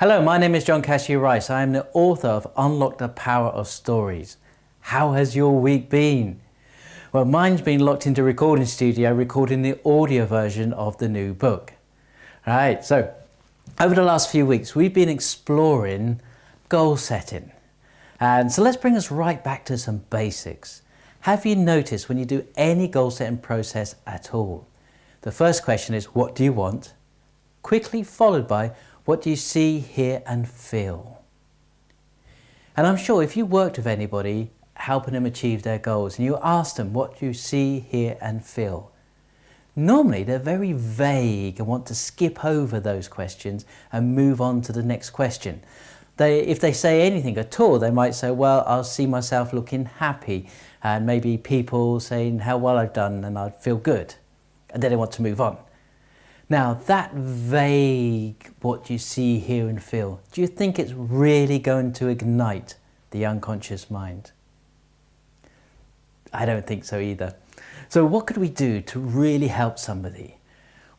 Hello, my name is John Cashew Rice. I am the author of Unlock the Power of Stories. How has your week been? Well, mine's been locked into a recording studio recording the audio version of the new book. Right, so over the last few weeks we've been exploring goal setting. And so let's bring us right back to some basics. Have you noticed when you do any goal setting process at all, the first question is, what do you want? Quickly followed by, what do you see, hear and feel? And I'm sure if you worked with anybody helping them achieve their goals and you asked them what you see, hear and feel, normally they're very vague and want to skip over those questions and move on to the next question. If they say anything at all, they might say, well, I'll see myself looking happy, and maybe people saying how well I've done and I'd feel good, and then they want to move on. Now that vague what you see, hear and feel, do you think it's really going to ignite the unconscious mind? I don't think so either. So what could we do to really help somebody?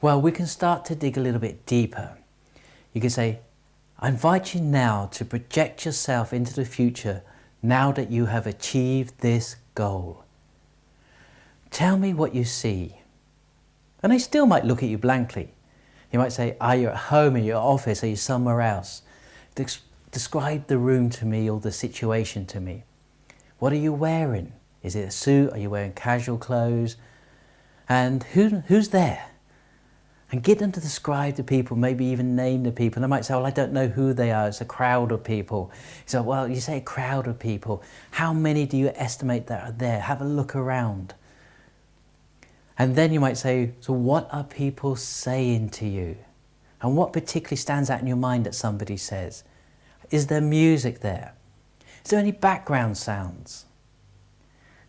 Well, we can start to dig a little bit deeper. You can say, I invite you now to project yourself into the future now that you have achieved this goal. Tell me what you see. And they still might look at you blankly. You might say, are you at home, in your office, are you somewhere else? Describe the room to me or the situation to me. What are you wearing? Is it a suit? Are you wearing casual clothes? And who's there? And get them to describe the people, maybe even name the people. And they might say, well, I don't know who they are. It's a crowd of people. So, well, you say a crowd of people. How many do you estimate that are there? Have a look around. And then you might say, so what are people saying to you? And what particularly stands out in your mind that somebody says? Is there music there? Is there any background sounds?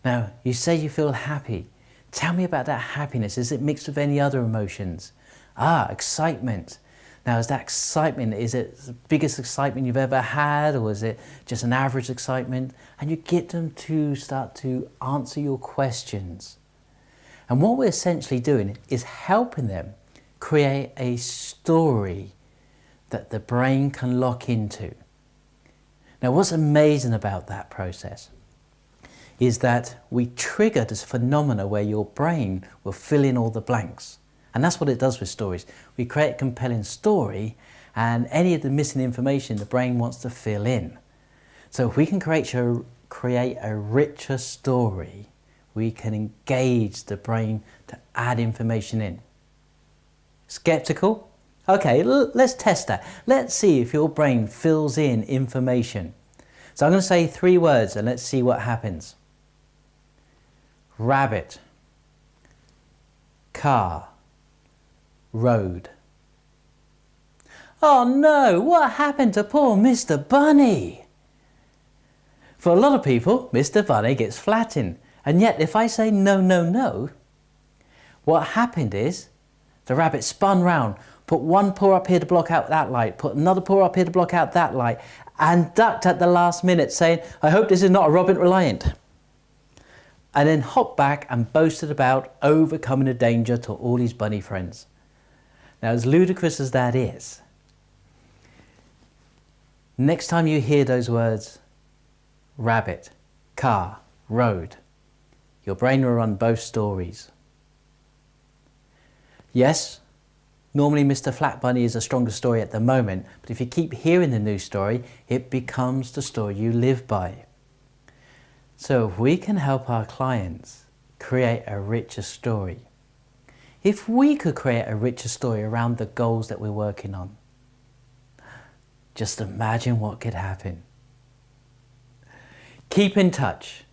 Now, you say you feel happy. Tell me about that happiness. Is it mixed with any other emotions? Excitement. Now, is that excitement, is it the biggest excitement you've ever had, or is it just an average excitement? And you get them to start to answer your questions. And what we're essentially doing is helping them create a story that the brain can lock into. Now, what's amazing about that process is that we trigger this phenomena where your brain will fill in all the blanks. And that's what it does with stories. We create a compelling story, and any of the missing information the brain wants to fill in. So if we can create a richer story, we can engage the brain to add information in. Skeptical? Okay, let's test that. Let's see if your brain fills in information. So I'm going to say 3 words and let's see what happens. Rabbit, car, road. Oh no, what happened to poor Mr. Bunny? For a lot of people, Mr. Bunny gets flattened. And yet, if I say no, no, no, what happened is the rabbit spun round, put one paw up here to block out that light, put another paw up here to block out that light, and ducked at the last minute saying, I hope this is not a Robin Reliant. And then hopped back and boasted about overcoming the danger to all his bunny friends. Now, as ludicrous as that is, next time you hear those words, rabbit, car, road, your brain will run both stories. Yes, normally Mr. Flat Bunny is a stronger story at the moment, but if you keep hearing the new story, it becomes the story you live by. So if we can help our clients create a richer story, if we could create a richer story around the goals that we're working on, just imagine what could happen. Keep in touch.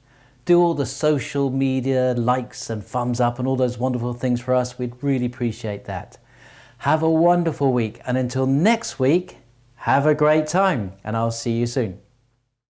Do all the social media likes and thumbs up and all those wonderful things for us. We'd really appreciate that. Have a wonderful week, and until next week, have a great time, and I'll see you soon.